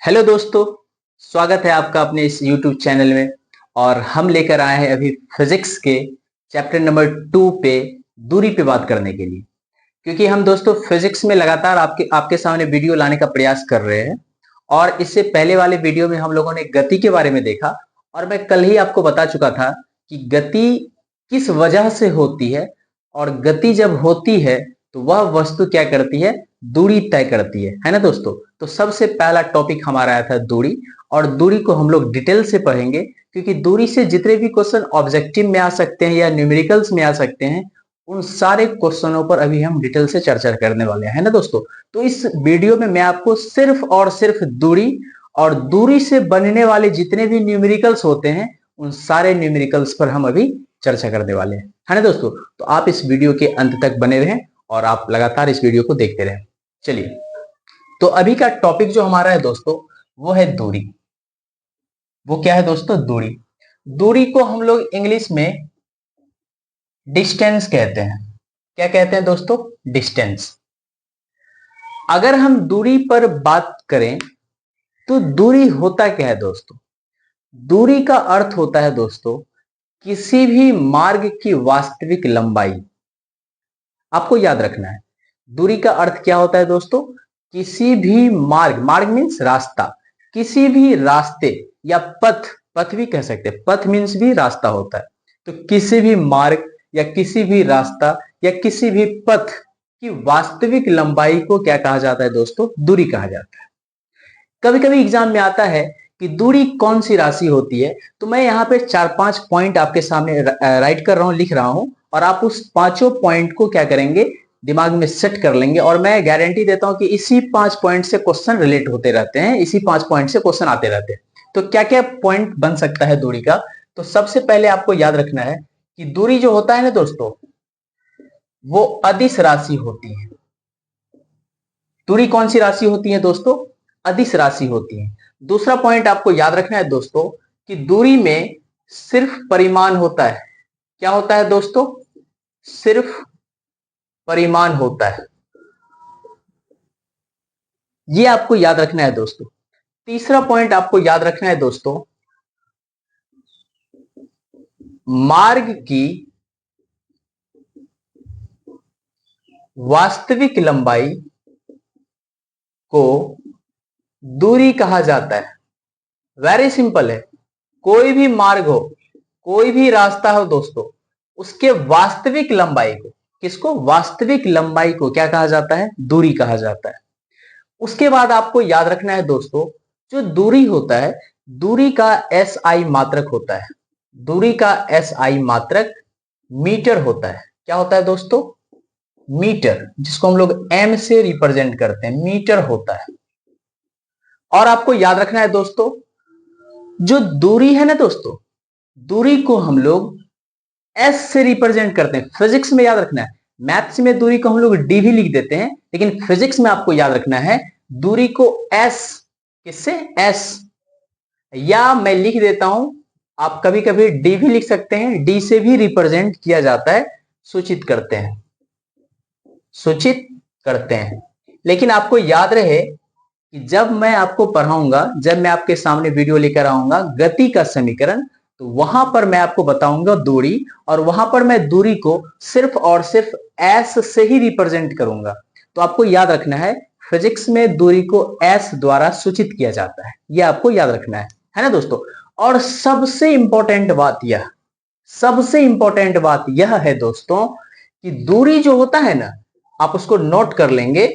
Hello दोस्तों, स्वागत है आपका अपने इस YouTube चैनल में। और हम लेकर आए हैं अभी फिजिक्स के चैप्टर नंबर 2 पे दूरी पे बात करने के लिए। क्योंकि हम दोस्तों फिजिक्स में लगातार आपके सामने वीडियो लाने का प्रयास कर रहे हैं। और इससे पहले वाले वीडियो में हम लोगों ने गति के बारे में देखा और मैं कल ही आपको बता चुका था कि गति किस वजह से होती है। और गति जब होती है तो वह वस्तु क्या करती है, दूरी तय करती है ना दोस्तों। तो सबसे पहला टॉपिक हमारा आया था दूरी, और दूरी को हम लोग डिटेल से पढ़ेंगे क्योंकि दूरी से जितने भी क्वेश्चन ऑब्जेक्टिव में आ सकते हैं या न्यूमेरिकल्स में आ सकते हैं, उन सारे क्वेश्चनों पर अभी हम डिटेल से चर्चा करने वाले हैं ना दोस्तों। तो इस वीडियो में मैं आपको सिर्फ और सिर्फ दूरी और दूरी से बनने वाले जितने भी न्यूमेरिकल्स होते हैं उन सारे न्यूमेरिकल्स पर हम अभी चर्चा करने वाले हैं, है ना दोस्तों। तो आप इस वीडियो के अंत तक बने रहें और आप लगातार इस वीडियो को देखते रहें। चलिए, तो अभी का टॉपिक जो हमारा है दोस्तों वो है दूरी। वो क्या है दोस्तों? दूरी। दूरी को हम लोग इंग्लिश में डिस्टेंस कहते हैं। क्या कहते हैं दोस्तों? डिस्टेंस। अगर हम दूरी पर बात करें तो दूरी होता क्या है दोस्तों? दूरी का अर्थ होता है दोस्तों किसी भी मार्ग की वास्तविक लंबाई। आपको याद रखना है, दूरी का अर्थ क्या होता है दोस्तों? किसी भी मार्ग, मार्ग मीन्स रास्ता, किसी भी रास्ते या पथ, पथ भी कह सकते हैं, पथ मीन्स भी रास्ता होता है। तो किसी भी मार्ग या किसी भी रास्ता या किसी भी पथ की वास्तविक लंबाई को क्या कहा जाता है दोस्तों? दूरी कहा जाता है। कभी कभी एग्जाम में आता है कि दूरी कौन सी राशि होती है, तो मैं यहाँ पे 4-5 पॉइंट आपके सामने राइट कर रहा हूँ, लिख रहा हूँ, और आप उस पांचों पॉइंट को क्या करेंगे, दिमाग में सेट कर लेंगे। और मैं गारंटी देता हूं कि इसी 5 पॉइंट से क्वेश्चन रिलेट होते रहते हैं, इसी 5 पॉइंट से क्वेश्चन आते रहते हैं। तो क्या क्या पॉइंट बन सकता है दूरी का? तो सबसे पहले आपको याद रखना है कि दूरी जो होता है ना दोस्तों, वो अदिश राशि होती है। दूरी कौन सी राशि होती है दोस्तों? अदिश राशि होती है। दूसरा पॉइंट आपको याद रखना है दोस्तों कि दूरी में सिर्फ परिमाण होता है। क्या होता है दोस्तों? सिर्फ परिमाण होता है। ये आपको याद रखना है दोस्तों। तीसरा पॉइंट आपको याद रखना है दोस्तों, मार्ग की वास्तविक लंबाई को दूरी कहा जाता है। वेरी सिंपल है। कोई भी मार्ग हो, कोई भी रास्ता हो दोस्तों, उसके वास्तविक लंबाई को, किसको? वास्तविक लंबाई को क्या कहा जाता है? दूरी कहा जाता है। उसके बाद आपको याद रखना है दोस्तों, जो दूरी होता है, दूरी का एसआई मात्रक होता है। दूरी का एसआई मात्रक मीटर होता है। क्या होता है दोस्तों? मीटर, जिसको हम लोग एम से रिप्रेजेंट करते हैं, मीटर होता है। और आपको याद रखना है दोस्तों, जो दूरी है ना दोस्तों, दूरी को हम लोग एस से रिप्रेजेंट करते हैं। फिजिक्स में याद रखना है, मैथ्स में दूरी को हम लोग डी भी लिख देते हैं, लेकिन फिजिक्स में आपको याद रखना है दूरी को एस। किससे? एस। या मैं लिख देता हूं, आप कभी कभी डी भी लिख सकते हैं, डी से भी रिप्रेजेंट किया जाता है, सूचित करते हैं, सूचित करते हैं। लेकिन आपको याद रहे कि जब मैं आपको पढ़ाऊंगा, जब मैं आपके सामने वीडियो लेकर आऊंगा गति का समीकरण, तो वहां पर मैं आपको बताऊंगा दूरी, और वहां पर मैं दूरी को सिर्फ और सिर्फ एस से ही रिप्रेजेंट करूंगा। तो आपको याद रखना है, फिजिक्स में दूरी को एस द्वारा सूचित किया जाता है। यह आपको याद रखना है ना दोस्तों। और सबसे इंपॉर्टेंट बात यह, सबसे इंपॉर्टेंट बात यह है दोस्तों कि दूरी जो होता है ना, आप उसको नोट कर लेंगे।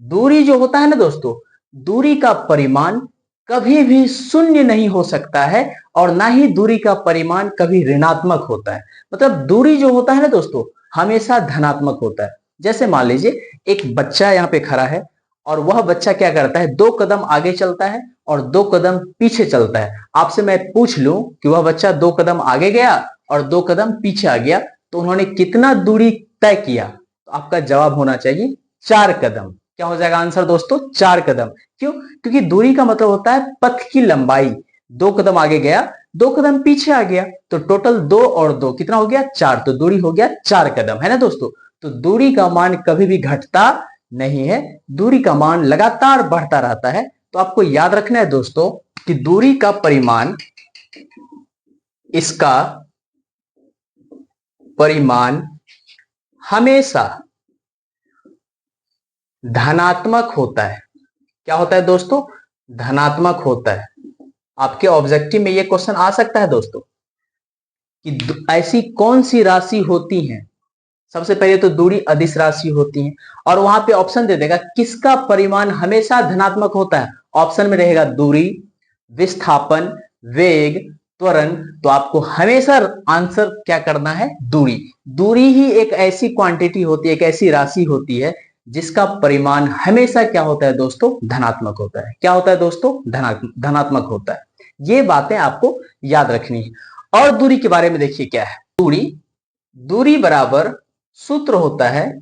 दूरी जो होता है ना दोस्तों, दूरी का परिमाण कभी भी शून्य नहीं हो सकता है, और ना ही दूरी का परिमाण कभी ऋणात्मक होता है। मतलब दूरी जो होता है ना दोस्तों, हमेशा धनात्मक होता है। जैसे मान लीजिए एक बच्चा यहाँ पे खड़ा है, और वह बच्चा क्या करता है? 2 कदम आगे चलता है और 2 कदम पीछे चलता है। आपसे मैं पूछ लूं कि वह बच्चा 2 कदम आगे गया और 2 कदम पीछे आ गया, तो उन्होंने कितना दूरी तय किया? तो आपका जवाब होना चाहिए 4 कदम। क्या हो जाएगा आंसर दोस्तों? 4 कदम। क्यों? क्योंकि दूरी का मतलब होता है पथ की लंबाई। 2 कदम आगे गया, 2 कदम पीछे आ गया, तो टोटल 2 और 2 कितना हो गया? 4। तो दूरी हो गया 4 कदम, है ना दोस्तों। तो दूरी का मान कभी भी घटता नहीं है, दूरी का मान लगातार बढ़ता रहता है, तो आपको याद रखना है दोस्तों कि दूरी का परिमाण, इसका परिमाण हमेशा धनात्मक होता है। क्या होता है दोस्तों? धनात्मक होता है। आपके ऑब्जेक्टिव में यह क्वेश्चन आ सकता है दोस्तों कि ऐसी कौन सी राशि होती है, सबसे पहले तो दूरी अदिश राशि होती है, और वहां पे ऑप्शन दे देगा किसका परिमाण हमेशा धनात्मक होता है। ऑप्शन में रहेगा दूरी, विस्थापन, वेग, त्वरण। तो आपको हमेशा आंसर क्या करना है? दूरी। दूरी ही एक ऐसी क्वांटिटी होती है, एक ऐसी राशि होती है जिसका परिमाण हमेशा क्या होता है दोस्तों? धनात्मक होता है। क्या होता है दोस्तों? धनात्मक होता है। ये बातें आपको याद रखनी है। और दूरी के बारे में देखिए क्या है। दूरी, दूरी बराबर सूत्र होता है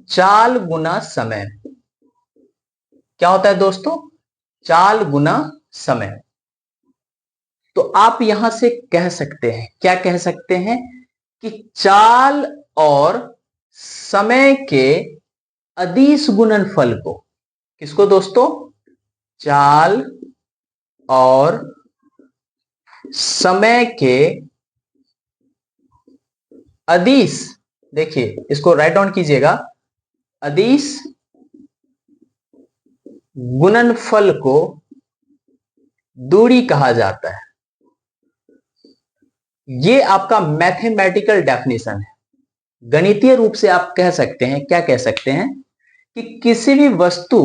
चाल गुना समय। क्या होता है दोस्तों? चाल गुना समय। तो आप यहां से कह सकते हैं, क्या कह सकते हैं कि चाल और समय के अदिश गुणनफल को, किसको दोस्तों? चाल और समय के अदिश, देखिए इसको राइट डाउन कीजिएगा, अदिश गुणनफल को दूरी कहा जाता है। ये आपका मैथमेटिकल डेफिनेशन है। गणितीय रूप से आप कह सकते हैं, क्या कह सकते हैं कि किसी भी वस्तु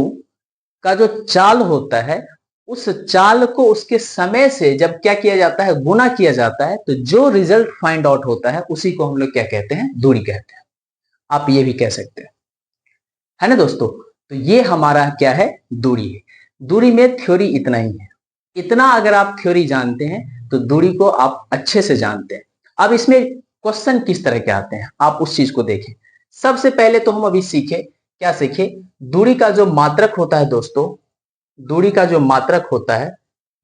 का जो चाल होता है, उस चाल को उसके समय से जब क्या किया जाता है? गुना किया जाता है, तो जो रिजल्ट फाइंड आउट होता है उसी को हम लोग क्या कहते हैं? दूरी कहते हैं। आप ये भी कह सकते हैं, है ना दोस्तों। तो ये हमारा क्या है? दूरी है। दूरी में थ्योरी इतना ही है। इतना अगर आप थ्योरी जानते हैं तो दूरी को आप अच्छे से जानते हैं। अब इसमें क्वेश्चन किस तरह के आते हैं, आप उस चीज को देखें। सबसे पहले तो हम अभी सीखे, क्या सीखे? दूरी का जो मात्रक होता है दोस्तों, दूरी का जो मात्रक होता है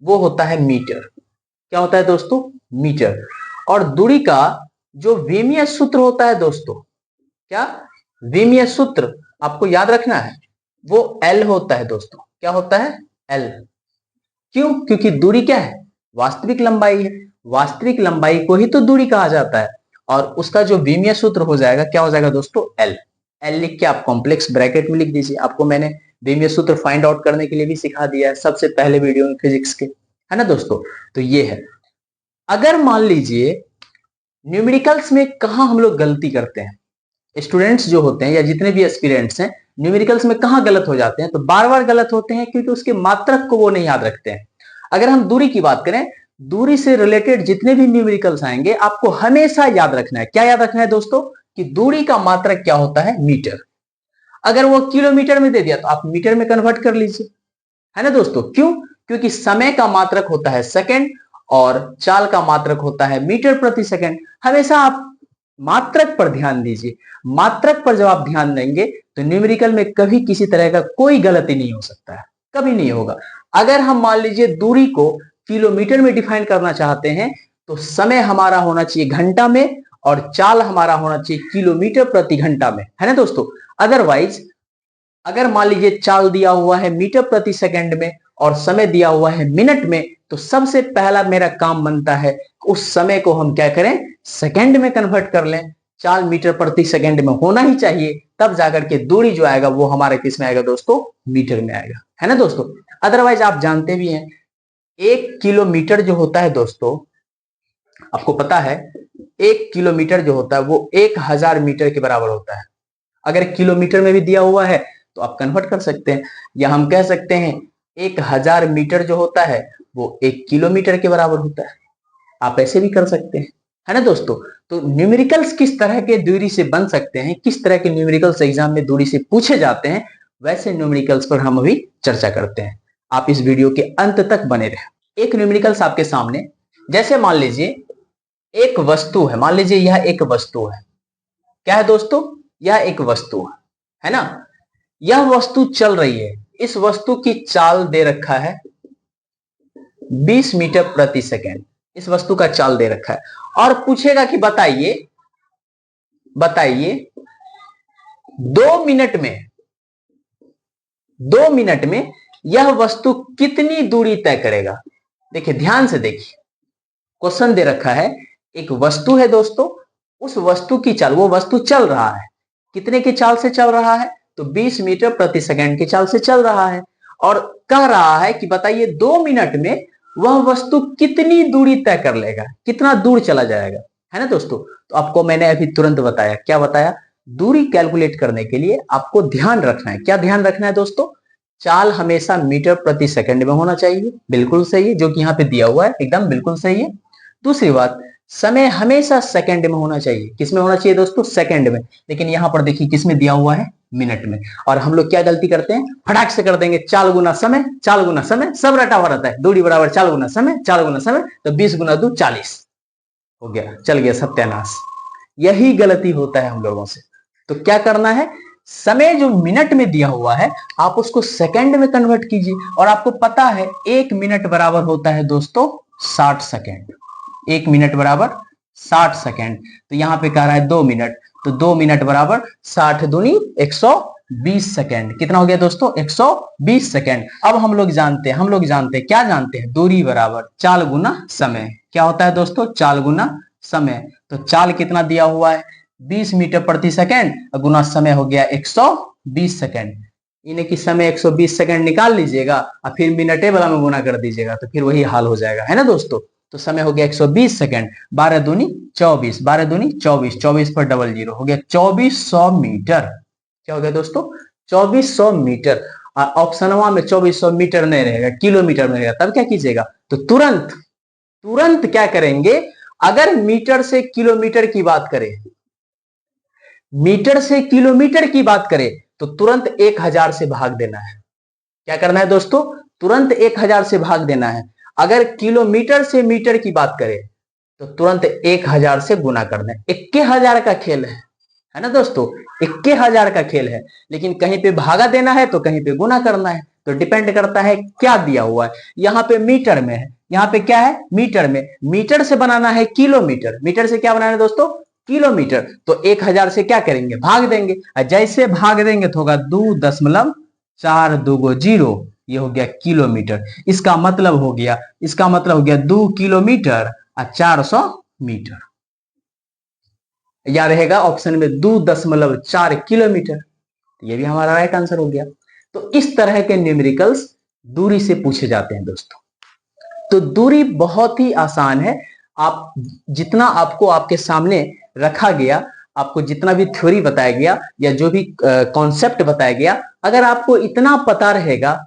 वो होता है मीटर। क्या होता है दोस्तों? मीटर। और दूरी का जो विमीय सूत्र होता है दोस्तों, क्या विमीय सूत्र आपको याद रखना है, वो एल होता है दोस्तों। क्या होता है? एल। क्यों? क्योंकि दूरी क्या है? वास्तविक लंबाई है। वास्तविक लंबाई को ही तो दूरी कहा जाता है। और उसका जो विमीय सूत्र हो जाएगा, क्या हो जाएगा दोस्तों? एल। एल लिख के आप कॉम्प्लेक्स ब्रैकेट में लिख दीजिए। आपको मैंने विमीय सूत्र फाइंड आउट करने के लिए भी सिखा दिया है सबसे पहले वीडियो में फिजिक्स के, है ना दोस्तों। तो ये है। अगर मान लीजिए न्यूमेरिकल्स में कहां हम लोग गलती करते हैं, स्टूडेंट्स जो होते हैं या जितने भी एस्पिरेंट्स हैं, न्यूमेरिकल्स में कहां गलत हो जाते हैं? तो बार बार गलत होते हैं क्योंकि उसके मात्रक को वो नहीं याद रखते हैं। अगर हम दूरी की बात करें, दूरी से रिलेटेड जितने भी न्यूमेरिकल्स आएंगे आपको हमेशा याद रखना है। क्या याद रखना है दोस्तों? कि दूरी का मात्रक क्या होता है? मीटर। अगर वो किलोमीटर में दे दिया तो आप मीटर में कन्वर्ट कर लीजिए, है ना दोस्तों। क्यों? क्योंकि समय का मात्रक होता है सेकंड और चाल का मात्रक होता है मीटर प्रति सेकंड। हमेशा आप मात्रक पर ध्यान दीजिए। मात्रक पर जब आप ध्यान देंगे तो न्यूमेरिकल में कभी किसी तरह का कोई गलती नहीं हो सकता है, कभी नहीं होगा। अगर हम मान लीजिए दूरी को किलोमीटर में डिफाइन करना चाहते हैं तो समय हमारा होना चाहिए घंटा में और चाल हमारा होना चाहिए किलोमीटर प्रति घंटा में, है ना दोस्तों। अदरवाइज अगर मान लीजिए चाल दिया हुआ है मीटर प्रति सेकंड में और समय दिया हुआ है मिनट में, तो सबसे पहला मेरा काम बनता है उस समय को हम क्या करें? सेकंड में कन्वर्ट कर लें। चाल मीटर प्रति सेकंड में होना ही चाहिए, तब जाकर के दूरी जो आएगा वो हमारे किस में आएगा दोस्तों? मीटर में आएगा, है ना दोस्तों। अदरवाइज आप जानते भी हैं 1 किलोमीटर जो होता है दोस्तों, आपको पता है 1 किलोमीटर जो होता है वो 1000 मीटर के बराबर होता है। अगर किलोमीटर में भी दिया हुआ है तो आप कन्वर्ट कर सकते हैं, या हम कह सकते हैं 1000 मीटर जो होता है वो 1 किलोमीटर के बराबर होता है। आप ऐसे भी कर सकते हैं, है ना दोस्तों। तो न्यूमेरिकल्स किस तरह के दूरी से बन सकते हैं, किस तरह के न्यूमेरिकल्स एग्जाम में दूरी से पूछे जाते हैं, वैसे न्यूमेरिकल्स पर हम अभी चर्चा करते हैं। आप इस वीडियो के अंत तक बने रहे। एक न्यूमेरिकल्स आपके सामने, जैसे मान लीजिए एक वस्तु है, मान लीजिए यह एक वस्तु है। क्या है दोस्तों? यह एक वस्तु है ना। यह वस्तु चल रही है। इस वस्तु की चाल दे रखा है 20 मीटर प्रति सेकंड। इस वस्तु का चाल दे रखा है और पूछेगा कि बताइए बताइए 2 मिनट में यह वस्तु कितनी दूरी तय करेगा। देखिए ध्यान से देखिए, क्वेश्चन दे रखा है, एक वस्तु है दोस्तों, उस वस्तु की चाल, वो वस्तु चल रहा है, कितने की चाल से चल रहा है, तो 20 मीटर प्रति सेकंड की चाल से चल रहा है, और कह रहा है कि बताइए 2 मिनट में वह वस्तु कितनी दूरी तय कर लेगा, कितना दूर चला जाएगा, है ना दोस्तों। तो आपको मैंने अभी तुरंत बताया, क्या बताया, दूरी कैलकुलेट करने के लिए आपको ध्यान रखना है, क्या ध्यान रखना है दोस्तों, चाल हमेशा मीटर प्रति सेकंड में होना चाहिए, बिल्कुल सही है, जो कि यहाँ पे दिया हुआ है एकदम बिल्कुल सही है। दूसरी बात, समय हमेशा सेकंड में होना चाहिए, किसमें होना चाहिए दोस्तों, सेकंड में, लेकिन यहाँ पर देखिए किसमें दिया हुआ है, मिनट में। और हम लोग क्या गलती करते हैं, फटाक से कर देंगे चाल गुना समय, चाल गुना समय, सब रटा हुआ रहता है, दूरी बराबर चाल गुना समय, चाल गुना समय, तो 20 गुना 2 40 हो गया, चल गया सत्यानाश। यही गलती होता है हम लोगों से। तो क्या करना है, समय जो मिनट में दिया हुआ है आप उसको सेकंड में कन्वर्ट कीजिए, और आपको पता है 1 मिनट बराबर होता है दोस्तों 60 सेकंड, 1 मिनट बराबर 60 सेकंड। तो यहां पे कह रहा है 2 मिनट, तो 2 मिनट बराबर 60 दूनी 120 सेकंड, कितना हो गया दोस्तों, 120 सेकंड। अब हम लोग जानते हैं क्या जानते हैं, दूरी बराबर चाल गुना समय, क्या होता है दोस्तों, चाल गुना समय। तो चाल कितना दिया हुआ है, 20 मीटर प्रति सेकंड, गुना समय हो गया 120 सेकंड। इन्हें की समय 120 सेकंड निकाल लीजिएगा और फिर मिनटे वाला में गुना कर दीजिएगा, तो फिर वही हाल हो जाएगा, है ना दोस्तों। तो समय हो गया 120 सेकंड, 12 दूनी 24, 12 दूनी 24, 24 पर डबल जीरो हो गया 2400 मीटर। क्या हो गया दोस्तों, 2400 मीटर। ऑप्शन में 2400 मीटर नहीं रहेगा, किलोमीटर में रहेगा, तब क्या कीजिएगा, तो तुरंत क्या करेंगे, अगर मीटर से किलोमीटर की बात करें, मीटर से किलोमीटर की बात करें, तो तुरंत 1000 से भाग देना है। क्या करना है दोस्तों, तुरंत 1000 से भाग देना है। अगर किलोमीटर से मीटर की बात करें तो तुरंत 1000 से गुना करना है। 1000 का खेल है ना दोस्तों, 1000 का खेल है, लेकिन कहीं पे भागा देना है तो कहीं पे गुना करना है। तो डिपेंड करता है क्या दिया हुआ है, यहाँ पे मीटर में है, यहाँ पे क्या है, मीटर में, मीटर से बनाना है किलोमीटर, मीटर से क्या बनाना है दोस्तों, किलोमीटर। तो 1000 से क्या करेंगे, भाग देंगे, जैसे भाग देंगे तो होगा 2.4 2 जीरो, ये हो गया किलोमीटर। इसका मतलब हो गया 2 किलोमीटर और 400 मीटर। या रहेगा ऑप्शन में 2.4 किलोमीटर, ये भी हमारा राइट आंसर हो गया। तो इस तरह के न्यूमेरिकल्स दूरी से पूछे जाते हैं दोस्तों। तो दूरी बहुत ही आसान है, आप जितना आपको आपके सामने रखा गया, आपको जितना भी थ्योरी बताया गया या जो भी कॉन्सेप्ट बताया गया, अगर आपको इतना पता रहेगा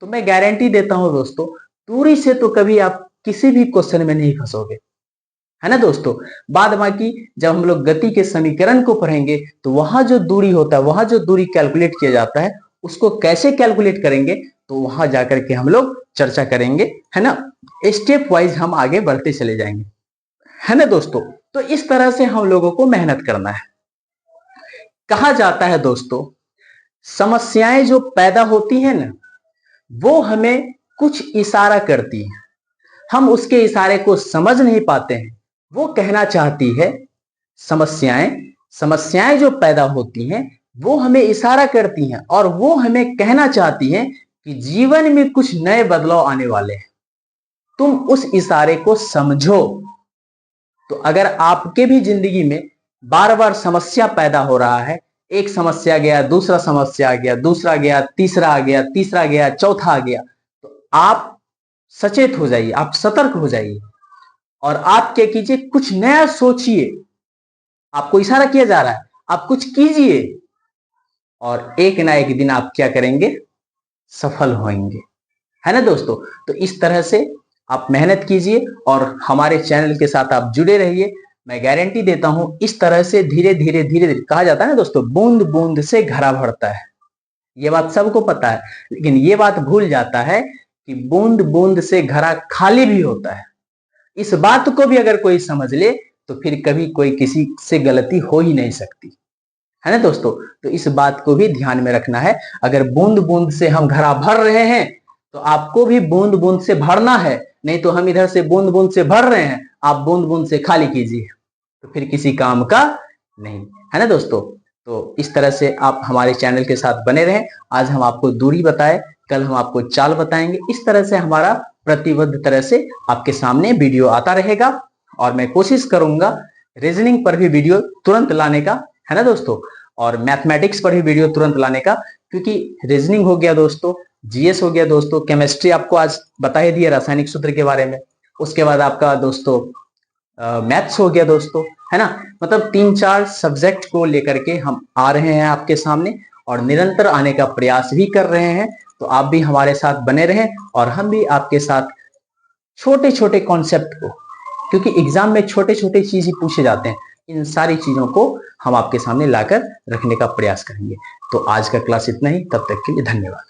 तो मैं गारंटी देता हूं दोस्तों, दूरी से तो कभी आप किसी भी क्वेश्चन में नहीं फंसोगे, है ना दोस्तों। बाद बाकी जब हम लोग गति के समीकरण को पढ़ेंगे तो वहां जो दूरी होता है, वहां जो दूरी कैलकुलेट किया जाता है, उसको कैसे कैलकुलेट करेंगे तो वहां जाकर के हम लोग चर्चा करेंगे, है ना। स्टेप वाइज हम आगे बढ़ते चले जाएंगे, है ना दोस्तों। तो इस तरह से हम लोगों को मेहनत करना है। कहा जाता है दोस्तों, समस्याएं जो पैदा होती है ना, वो हमें कुछ इशारा करती है, हम उसके इशारे को समझ नहीं पाते हैं। वो कहना चाहती है, समस्याएं जो पैदा होती हैं वो हमें इशारा करती हैं, और वो हमें कहना चाहती हैं कि जीवन में कुछ नए बदलाव आने वाले हैं, तुम उस इशारे को समझो। तो अगर आपके भी जिंदगी में बार बार समस्या पैदा हो रहा है, एक समस्या गया, दूसरा समस्या आ गया, दूसरा गया, तीसरा आ गया, तीसरा गया, चौथा आ गया, तो आप सचेत हो जाइए, आप सतर्क हो जाइए, और आप क्या कीजिए, कुछ नया सोचिए। आपको इशारा किया जा रहा है, आप कुछ कीजिए, और एक ना एक दिन आप क्या करेंगे, सफल होंगे, है ना दोस्तों। तो इस तरह से आप मेहनत कीजिए और हमारे चैनल के साथ आप जुड़े रहिए। मैं गारंटी देता हूं, इस तरह से धीरे धीरे धीरे धीरे, कहा जाता है ना दोस्तों, बूंद बूंद से घड़ा भरता है। ये बात सबको पता है, लेकिन ये बात भूल जाता है कि बूंद बूंद से घड़ा खाली भी होता है। इस बात को भी अगर कोई समझ ले तो फिर कभी कोई किसी से गलती हो ही नहीं सकती, है ना दोस्तों। तो इस बात को भी ध्यान में रखना है। अगर बूंद बूंद से हम घड़ा भर रहे हैं तो आपको भी बूंद बूंद से भरना है, नहीं तो हम इधर से बूंद बूंद से भर रहे हैं, आप बूंद बूंद से खाली कीजिए, तो फिर किसी काम का नहीं, है ना दोस्तों। तो इस तरह से आप हमारे चैनल के साथ बने रहें। आज हम आपको दूरी बताए कल हम आपको चाल बताएंगे। इस तरह से हमारा प्रतिबद्ध तरह से आपके सामने वीडियो आता रहेगा और मैं कोशिश करूंगा रीजनिंग पर भी वीडियो तुरंत लाने का, है ना दोस्तों, और मैथमेटिक्स पर भी वीडियो तुरंत लाने का, क्योंकि रीजनिंग हो गया दोस्तों, जीएस हो गया दोस्तों, केमिस्ट्री आपको आज बता ही दिया रासायनिक सूत्र के बारे में, उसके बाद आपका दोस्तों मैथ्स हो गया दोस्तों, है ना। मतलब 3-4 सब्जेक्ट को लेकर के हम आ रहे हैं आपके सामने और निरंतर आने का प्रयास भी कर रहे हैं। तो आप भी हमारे साथ बने रहें और हम भी आपके साथ छोटे छोटे कॉन्सेप्ट को, क्योंकि एग्जाम में छोटे छोटे चीज ही पूछे जाते हैं, इन सारी चीजों को हम आपके सामने लाकर रखने का प्रयास करेंगे। तो आज का क्लास इतना ही, तब तक के लिए धन्यवाद।